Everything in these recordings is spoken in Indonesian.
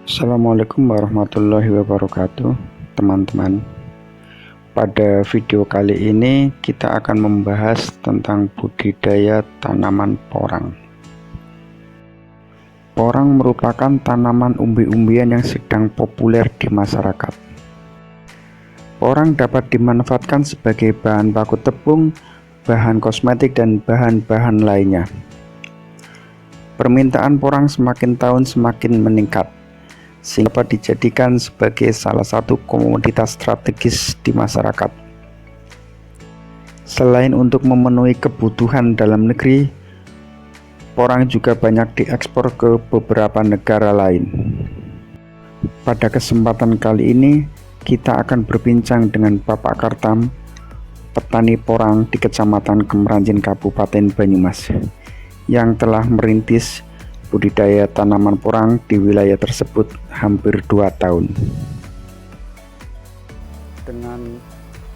Assalamualaikum warahmatullahi wabarakatuh, teman-teman. Pada video kali ini kita akan membahas tentang budidaya tanaman porang. Porang merupakan tanaman umbi-umbian yang sedang populer di masyarakat. Porang dapat dimanfaatkan sebagai bahan baku tepung, bahan kosmetik, dan bahan-bahan lainnya. Permintaan porang semakin tahun semakin meningkat, sehingga dapat dijadikan sebagai salah satu komoditas strategis di masyarakat. Selain untuk memenuhi kebutuhan dalam negeri, porang juga banyak diekspor ke beberapa negara lain. Pada kesempatan kali ini, kita akan berbincang dengan Bapak Kartam, petani porang di Kecamatan Kemeranjin, Kabupaten Banyumas, yang telah merintis budidaya tanaman porang di wilayah tersebut hampir 2 tahun. Dengan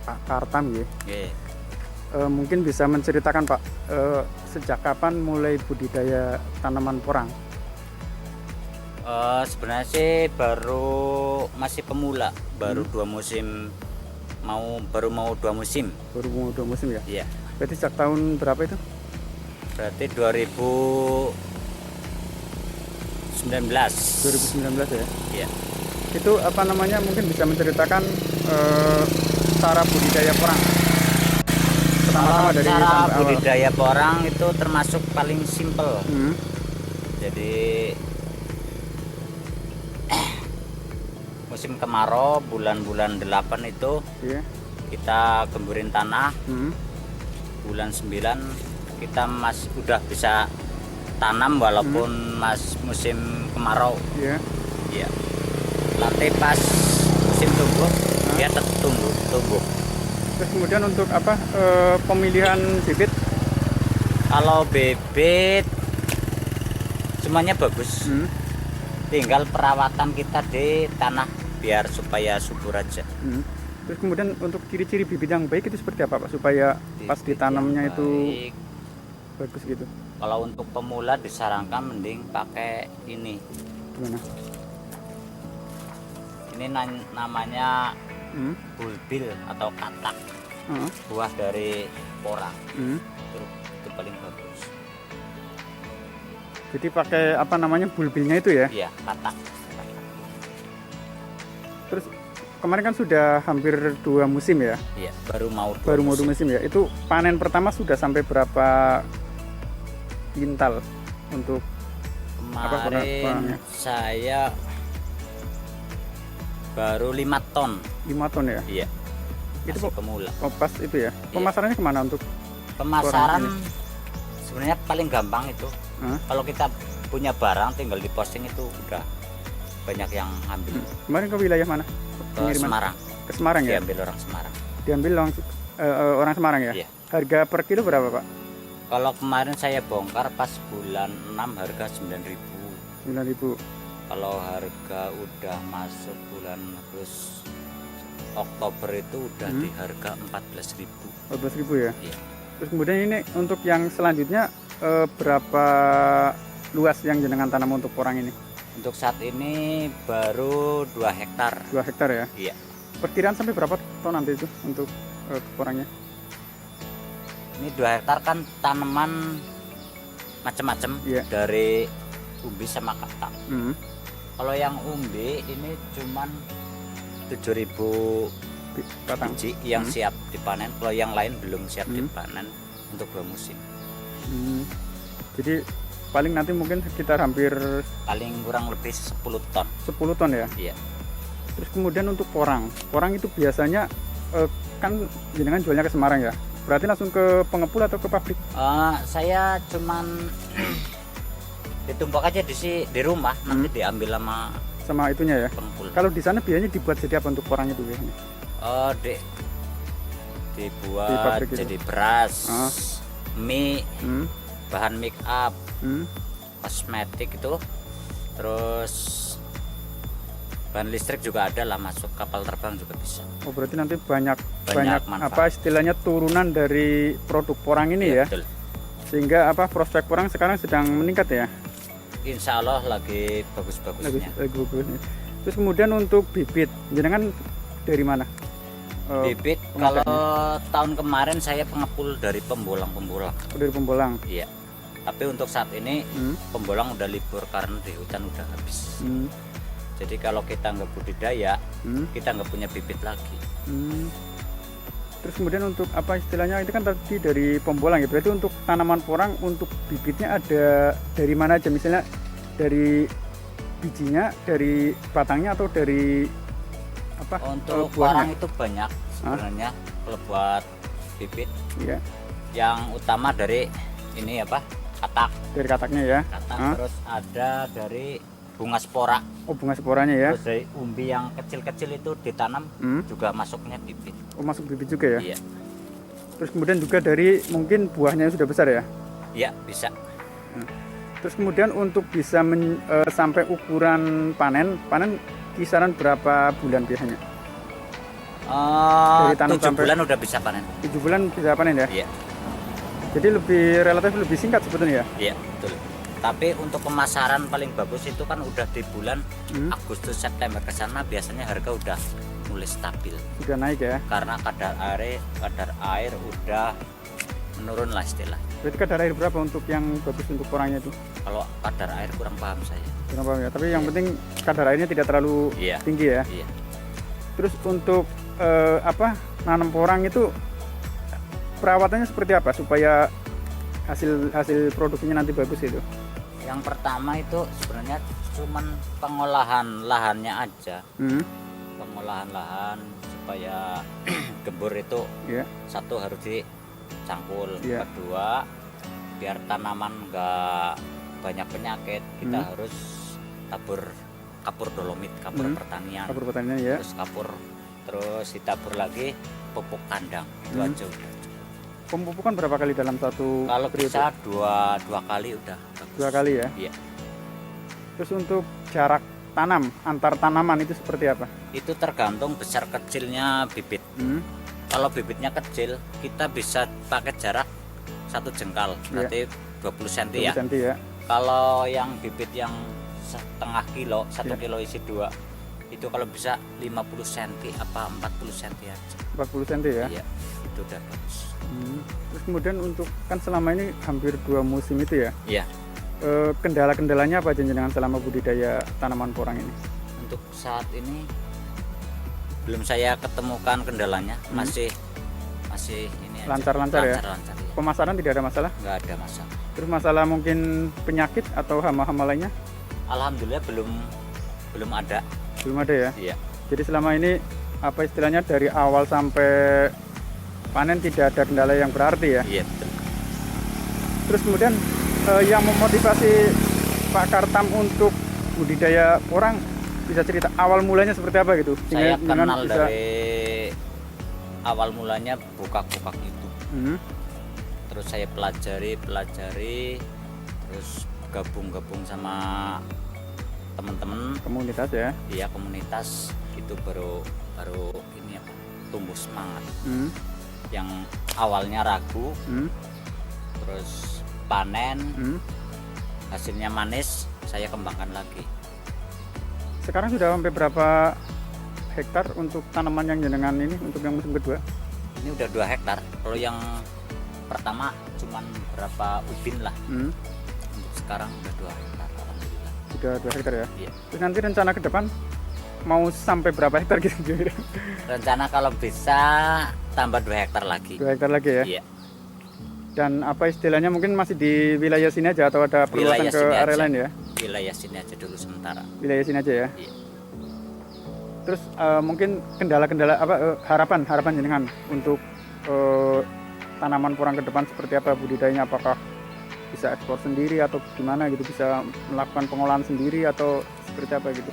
Pak Kartam ya. Yeah. Mungkin bisa menceritakan Pak, sejak kapan mulai budidaya tanaman porang? Sebenarnya sih masih pemula, baru 2 musim, baru mau 2 musim. Baru mau 2 musim ya? Iya. Berarti sejak tahun berapa itu? Berarti 2019. 2019 ya? Iya. Itu apa namanya, mungkin bisa menceritakan cara budidaya porang? Pertama-tama dari Cara sampai awal. budidaya porang itu termasuk paling simple. Jadi musim kemarau bulan-bulan 8 itu Iya. kita gemburin tanah. Bulan 9 kita udah bisa tanam walaupun musim kemarau. Iya. Iya. Nanti pas musim tumbuh dia tetap tumbuh. Terus kemudian untuk apa, pemilihan bibit? Kalau bibit semuanya bagus. Tinggal perawatan kita di tanah biar supaya subur aja. Terus kemudian untuk ciri-ciri bibit yang baik itu seperti apa Pak, supaya pas Bibit ditanamnya yang itu baik, bagus gitu? kalau untuk pemula disarankan mending pakai ini. Gimana? Ini namanya bulbil atau katak, Heeh. buah dari porang. Hmm. Itu paling bagus. Jadi pakai apa namanya, bulbilnya itu ya? Iya, katak. Terus kemarin kan sudah hampir 2 musim ya? Iya, baru mau Baru mau 2 musim ya? Itu panen pertama sudah sampai berapa kintal untuk Kemarin porangnya? saya baru 5 ton. 5 ton ya? Iya. Itu Masih pemula. oh, pas itu ya? Pemasarannya kemana untuk? Pemasaran porang sebenarnya paling gampang itu. Kalau kita punya barang tinggal diposting itu udah banyak yang ambil. Kemarin ke wilayah mana? Ke Semarang. Ke Semarang ya? Diambil orang Semarang. Diambil orang Semarang ya? Iya. Harga per kilo berapa Pak? Kalau kemarin saya bongkar pas bulan 6 harga 9.000. 9.000. Kalau harga udah masuk bulan Oktober itu udah di harga 14.000. 14.000 ya? Iya. Terus kemudian ini untuk yang selanjutnya, berapa luas yang jenengan tanam untuk porang ini? Untuk saat ini baru 2 hektar. 2 hektar ya? Iya. Perkiraan sampai berapa ton nanti itu untuk porangnya? Ini 2 hektar kan tanaman macam-macam. Iya. Dari umbi sama katak. Hmm. Kalau yang umbi ini cuman 7.000 Batang. biji yang siap dipanen. Kalau yang lain belum siap dipanen untuk 2 musim. Jadi paling nanti mungkin sekitar hampir Paling kurang lebih 10 ton. 10 ton ya? Iya. Terus kemudian untuk porang itu biasanya kan jenengan jualnya ke Semarang ya? Berarti langsung ke pengepul atau ke pabrik? Saya cuman ditumpuk aja di rumah, nanti diambil Sama itunya ya? pengepul. Kalau di sana biasanya dibuat jadi apa untuk porang itu biasanya? Dibuat Di pabrik itu? jadi beras, mie, bahan make up, kosmetik itu, terus bahan listrik juga ada lah, masuk kapal terbang juga bisa. Oh berarti nanti banyak manfaat. apa istilahnya turunan dari produk porang ini ya? Betul. Sehingga apa, prospek porang sekarang sedang meningkat ya? insya Allah lagi bagus-bagusnya. Lagi bagusnya. Terus kemudian untuk bibit, jenengan dari mana? Bibit kalau tahun kemarin saya pengepul dari pembolang. Dari Pembolang. Iya. Tapi untuk saat ini pembolang udah libur karena di hutan udah habis. Jadi kalau kita nggak budidaya, kita nggak punya bibit lagi. Terus kemudian untuk apa istilahnya, itu kan tadi dari Pembolang ya, berarti untuk tanaman porang untuk bibitnya ada dari mana aja, misalnya dari bijinya, dari batangnya, atau dari apa? Untuk buahnya? porang itu banyak sebenarnya. Kalau buat bibit, Iya. yang utama dari ini apa? Katak. Dari kataknya ya. Katak, terus ada dari bunga spora. Oh, bunga sporanya ya. Terus dari umbi yang kecil-kecil itu ditanam juga masuknya bibit. Oh, masuk bibit juga ya. Iya. Terus kemudian juga dari mungkin buahnya yang sudah besar ya. Iya, bisa. Terus kemudian untuk bisa sampai ukuran panen kisaran berapa bulan biasanya? Dari tanam 7 bulan udah bisa panen. 7 bulan bisa panen ya. Iya. Jadi relatif lebih singkat sebetulnya ya. Iya, betul. Tapi untuk pemasaran paling bagus itu kan udah di bulan Agustus September ke sana biasanya harga udah mulai stabil. Sudah naik ya. Karena kadar air udah menurun lah istilah. Berarti kadar air berapa untuk yang bagus untuk porangnya itu? Kalau kadar air kurang paham saya. Kurang paham ya. Tapi yang penting kadar airnya tidak terlalu tinggi ya. Iya. Terus untuk nanam porang itu perawatannya seperti apa supaya hasil produksinya nanti bagus itu? Yang pertama itu sebenarnya cuman pengolahan lahannya aja. Pengolahan lahan supaya gembur itu satu harus dicangkul. Kedua, biar tanaman enggak banyak penyakit, kita harus kapur dolomit, kapur pertanian. Kapur pertanian ya. Terus ditabur lagi pupuk kandang. Itu aja udah. Pemupukan berapa kali dalam satu Kalau periode? bisa dua kali udah bagus. 2 kali ya. Iya. Terus untuk jarak tanam antar tanaman itu seperti apa? Itu tergantung besar kecilnya bibit. Kalau bibitnya kecil, kita bisa pakai jarak 1 jengkal, berarti 20 cm ya. 20 cm ya. Kalau yang bibit yang setengah kilo, 1 kilo isi 2, itu kalau bisa 50 cm apa 40 cm aja. 40 cm ya. Iya, itu udah bagus. Terus kemudian untuk kan selama ini hampir 2 musim itu ya. Iya. Kendala-kendalanya apa aja dengan selama budidaya tanaman porang ini? Untuk saat ini belum saya ketemukan kendalanya, masih ini aja. Lancar-lancar ya. Lancar, ya. Pemasaran tidak ada masalah? Nggak ada masalah. Terus masalah mungkin penyakit atau hama-hama lainnya? Alhamdulillah belum ada. Belum ada ya. Iya. Jadi selama ini apa istilahnya dari awal sampai panen tidak ada kendala yang berarti ya. Iya, betul. Terus kemudian yang memotivasi Pak Kartam untuk budidaya porang, bisa cerita awal mulanya seperti apa gitu? Saya kenal dari awal mulanya bukak-bukak itu. Terus saya pelajari, terus gabung sama teman-teman komunitas ya. Iya, komunitas itu baru ini apa? Tumbuh semangat. Yang awalnya ragu, terus panen, hasilnya manis, saya kembangkan lagi. Sekarang sudah sampai berapa hektar untuk tanaman yang jenengan ini untuk yang musim kedua? Ini udah 2 hektar. Kalau yang pertama cuman berapa ubin lah. Untuk sekarang udah 2 hektar, alhamdulillah. Sudah 2 hektar ya. Iya. Terus nanti rencana ke depan mau sampai berapa hektar gitu? Rencana kalau bisa tambah 2 hektar lagi. 2 hektar lagi ya. Iya. Dan apa istilahnya mungkin masih di wilayah sini aja atau ada perluasan ke area lain ya? Wilayah sini aja dulu sementara. Wilayah sini aja ya. Iya. Terus mungkin kendala-kendala apa harapan jenengan untuk tanaman porang ke depan seperti apa budidayanya, apakah bisa ekspor sendiri atau gimana gitu, bisa melakukan pengolahan sendiri atau seperti apa gitu?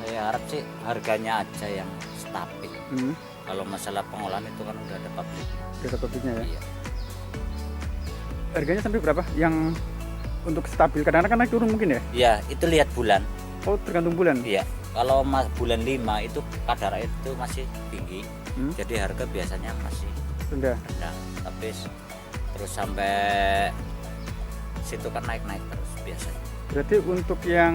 Saya harap sih harganya aja yang stabil. Kalau masalah pengolahan itu kan udah ada pabrik. Udah ada pabriknya ya. Iya. Harganya sampai berapa yang untuk stabil? Kadang-kadang kan naik turun mungkin ya? Iya, itu lihat bulan. Oh, tergantung bulan. Iya. Kalau bulan 5 itu kadar air itu masih tinggi. Jadi harga biasanya masih rendah. Tapi terus sampai situ kan naik-naik terus. biasanya. Berarti untuk yang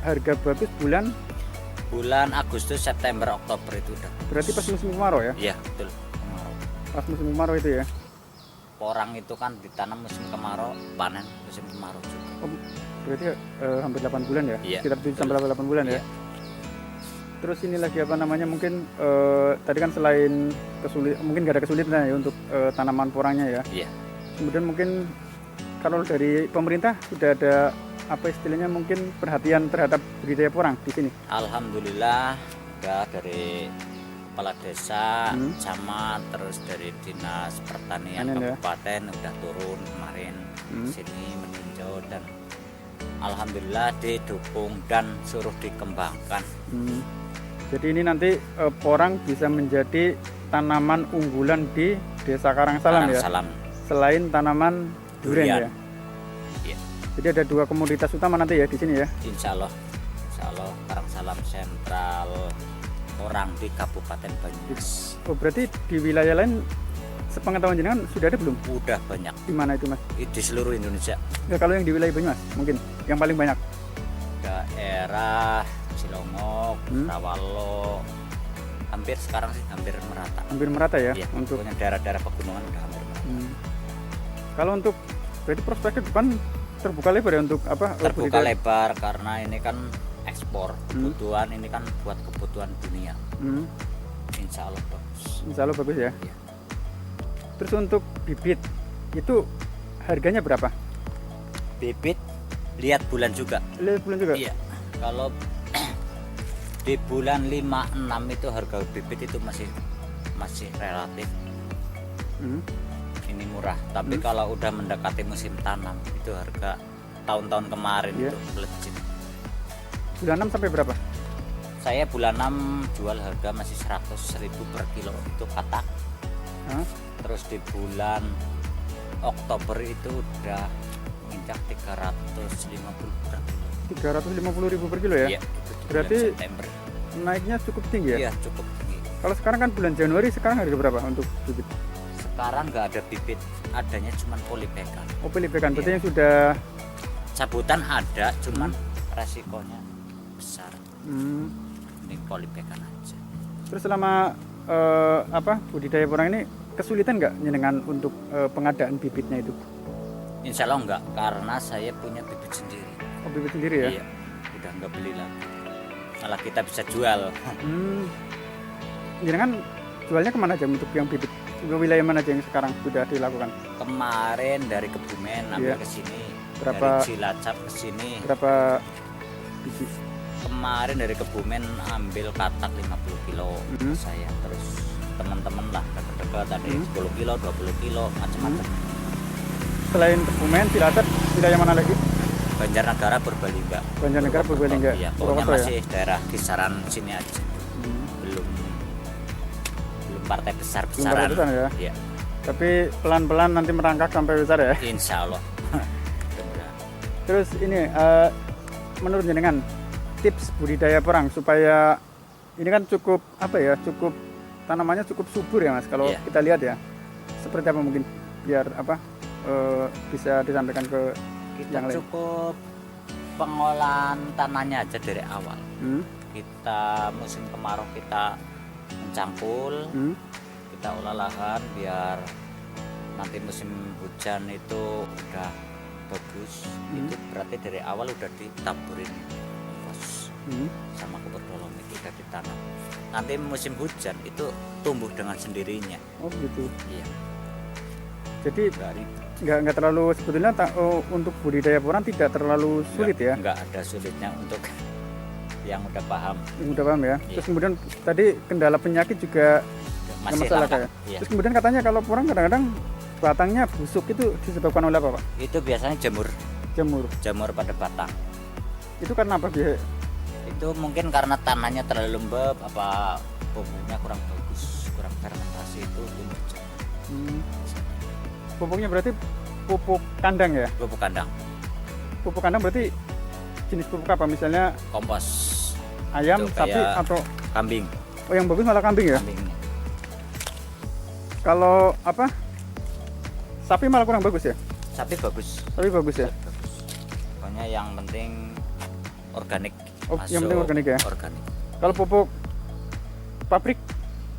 harga bagus bulan Agustus, September, Oktober itu udah. berarti pas musim kemarau ya? Iya betul, kemarau. Pas musim kemarau itu ya? Porang itu kan ditanam musim kemarau, panen musim kemarau juga. Oh, berarti hampir 8 bulan ya? Iya, Sekitar 7 sampai 8 bulan ya? Iya. Terus ini lagi apa namanya, mungkin tadi kan selain mungkin gak ada kesulitan ya untuk tanaman porangnya ya? Iya. Kemudian mungkin kalau dari pemerintah sudah ada apa istilahnya, mungkin perhatian terhadap budidaya porang di sini? Alhamdulillah udah dari kepala desa, Hmm. camat, terus dari dinas pertanian Panen ya? kabupaten udah turun kemarin Hmm. sini meninjau, dan alhamdulillah didukung dan suruh dikembangkan. Hmm. Jadi ini nanti porang bisa menjadi tanaman unggulan di Desa Karangsalam ya? Salam. Selain tanaman durian ya? Iya. Jadi ada 2 komoditas utama nanti ya di sini ya? Insya Allah Karangsalam sentral orang di Kabupaten Banyumas. Oh, berarti di wilayah lain sepengetahuan jenengan sudah ada belum? Udah banyak Di mana itu mas? di seluruh Indonesia. Ya, kalau yang di wilayah Banyumas mungkin yang paling banyak. Daerah Cilongok, Hmm. Rawalo, hampir sekarang sih hampir merata. Hampir merata ya? Iya, Untuk pokoknya daerah-daerah pegunungan udah hampir merata. Kalau untuk berarti prospek ke depan terbuka lebar ya untuk apa? Terbuka budidaya? lebar karena ini kan ekspor kebutuhan, ini kan buat kebutuhan dunia. Hmm. Insya Allah bagus. Insya Allah bagus ya. Iya. Terus untuk bibit itu harganya berapa? Bibit lihat bulan juga. Lihat bulan juga. Iya. Kalau di bulan 5-6 itu harga bibit itu masih relatif Hmm. ini murah. Tapi kalau udah mendekati musim tanam itu harga tahun-tahun kemarin Iya. itu melejit. Bulan 6 sampai berapa? Saya bulan 6 jual harga masih 100.000 per kilo itu katak. Hah? Terus di bulan Oktober itu udah menginjak 350 per kilo. 350.000 per kilo ya? Iya, itu di Berarti bulan September. naiknya cukup tinggi ya? Iya, cukup tinggi. Kalau sekarang kan bulan Januari, sekarang harga berapa untuk bibit? Sekarang nggak ada bibit, adanya cuman polipekan. Oh, pelipekan, berarti Iya. yang sudah Cabutan ada, cuman resikonya besar. hmm. Ini polipekan aja. Terus selama budidaya porang ini kesulitan nggak nyenengan untuk pengadaan bibitnya itu? Insya Allah enggak, karena saya punya bibit sendiri. Oh, bibit sendiri ya? Iya, udah nggak beli lagi. Malah kita bisa jual. Hmm. Jenengan jualnya kemana aja untuk yang bibit? Ke wilayah mana aja yang sekarang sudah dilakukan? Kemarin dari Kebumen ambil Iya. ke sini, Berapa- dari Cilacap ke sini. Berapa biji? Kemarin dari Kebumen ambil katak 50 kilo Mhm. saya, terus teman-teman lah dekat-dekat ada yang Mhm. 10 kilo, 20 kilo, macam-macam. Selain Kebumen, Cilacap, wilayah mana lagi? Banjarnegara, Purbalingga. Banjarnegara, Purbalingga, Iya, pokoknya Purwokerto ya? masih daerah kisaran sini aja. Hmm. Belum partai Belum besar-besaran. partai besar ya? Iya, Tapi pelan-pelan nanti merangkak sampai besar ya? insya Allah. Mudah-mudahan. Terus ini menurut jenengan tips budidaya porang supaya ini kan cukup apa ya, cukup tanamannya cukup subur ya mas kalau Iya. kita lihat ya, seperti apa mungkin biar apa bisa disampaikan ke Kita yang lain. cukup pengolahan tanahnya aja dari awal. Hmm? Kita musim kemarau kita mencangkul, Hmm? kita olah lahan biar nanti musim hujan itu udah bagus. Hmm. Itu berarti dari awal udah ditaburin kompos Hmm? sama kupur dolomit, udah ditanam. Nanti musim hujan itu tumbuh dengan sendirinya. Oh gitu. Iya, Jadi dari nggak terlalu sebetulnya untuk budidaya porang tidak terlalu sulit ya? Nggak ada sulitnya untuk yang udah paham. Udah paham ya. Iya. Terus kemudian tadi kendala penyakit juga nggak Masih masalah langka. kayak. Iya. Terus kemudian katanya kalau porang kadang-kadang batangnya busuk, itu disebabkan oleh apa pak? Itu biasanya Jamur. jamur pada batang. Itu karena apa biasa? Itu mungkin karena tanahnya terlalu lembab, apa bumbunya kurang bagus, kurang fermentasi, itu tumbuh jamur. Hmm. Pupuknya berarti pupuk kandang ya? Pupuk kandang, Pupuk kandang berarti jenis pupuk apa? Misalnya kompos, ayam, Itu sapi kayak- atau kambing, oh yang bagus malah kambing ya? kambing. Kalau apa? Sapi malah kurang bagus ya? Sapi bagus. Sapi bagus ya? Bagus. pokoknya yang penting organik. Oh, yang penting organik ya. Organik. Kalau pupuk pabrik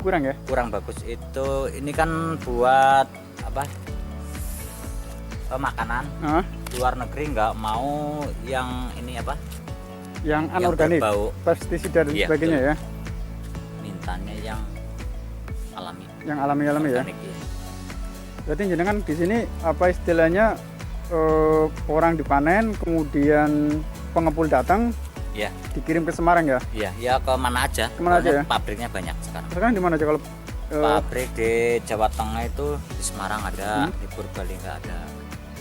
kurang ya? Kurang bagus itu. Ini kan buat apa? Makanan. Luar negeri nggak mau yang ini apa? Yang anorganik, pestisida dan sebagainya ya. Mintanya yang alami. Yang alami-alami ya. Iya. Berarti jenengan di sini apa istilahnya, orang dipanen kemudian pengepul datang, ya, dikirim ke Semarang ya? Iya, ya ke mana aja. Kemana aja ya? Pabriknya banyak sekarang. Sekarang di mana aja kalau? Pabrik di Jawa Tengah itu di Semarang ada, di Purbalingga ada.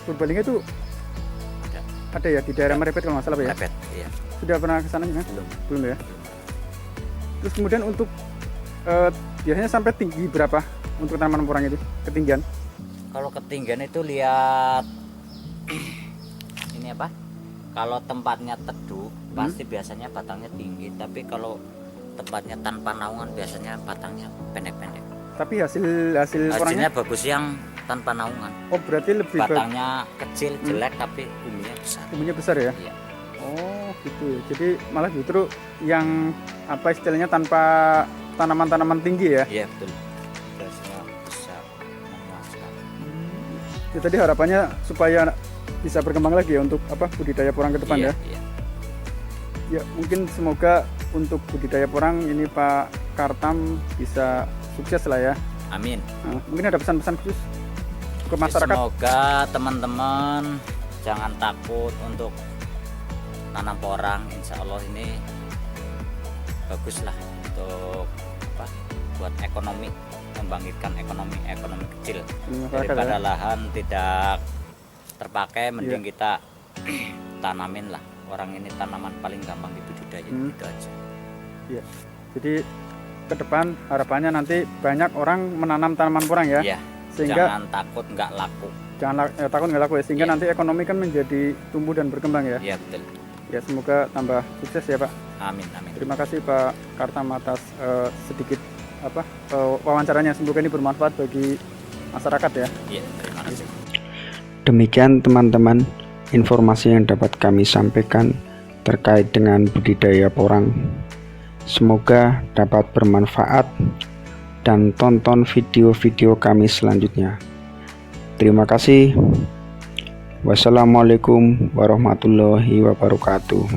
Purbalingga itu ada ya di daerah Merepet kalau nggak salah ya? Merepet, iya. Sudah pernah ke sana ya? Belum ya. Terus kemudian untuk biasanya sampai tinggi berapa untuk tanaman porang itu ketinggian? Kalau ketinggian itu lihat ini apa? Kalau tempatnya teduh pasti biasanya batangnya tinggi, tapi kalau tempatnya tanpa naungan biasanya batangnya pendek-pendek. Tapi hasilnya porangnya bagus yang tanpa naungan. Oh, berarti lebih batangnya kecil jelek tapi umbinya besar. Umbinya besar ya? Iya. Oh gitu ya. Jadi malah justru yang apa istilahnya tanpa tanaman-tanaman tinggi ya? Iya betul. Biasanya besar, memuaskan. Ya, tadi harapannya supaya bisa berkembang lagi ya untuk apa budidaya porang ke depan ya? Iya. Ya mungkin semoga untuk budidaya porang ini Pak Kartam bisa sukses lah ya. Amin. Nah, mungkin ada pesan-pesan khusus ke masyarakat. Semoga teman-teman jangan takut untuk tanam porang. Insya Allah ini bagus lah untuk apa? Buat ekonomi, membangkitkan ekonomi kecil. Daripada lahan tidak terpakai, mending kita tanamin lah. Orang ini tanaman paling gampang dibudidayain, itu aja. Ya. Jadi ke depan harapannya nanti banyak orang menanam tanaman porang ya. Iya. Sehingga jangan takut nggak laku. Jangan takut nggak laku ya. Sehingga nanti ekonomi kan menjadi tumbuh dan berkembang ya. Iya betul. Ya semoga tambah sukses ya Pak. Amin amin. Terima kasih Pak Kartam atas sedikit apa wawancaranya. Semoga ini bermanfaat bagi masyarakat ya. Iya terima kasih. Demikian teman-teman informasi yang dapat kami sampaikan terkait dengan budidaya porang. Semoga dapat bermanfaat dan tonton video-video kami selanjutnya. Terima kasih. Wassalamualaikum warahmatullahi wabarakatuh.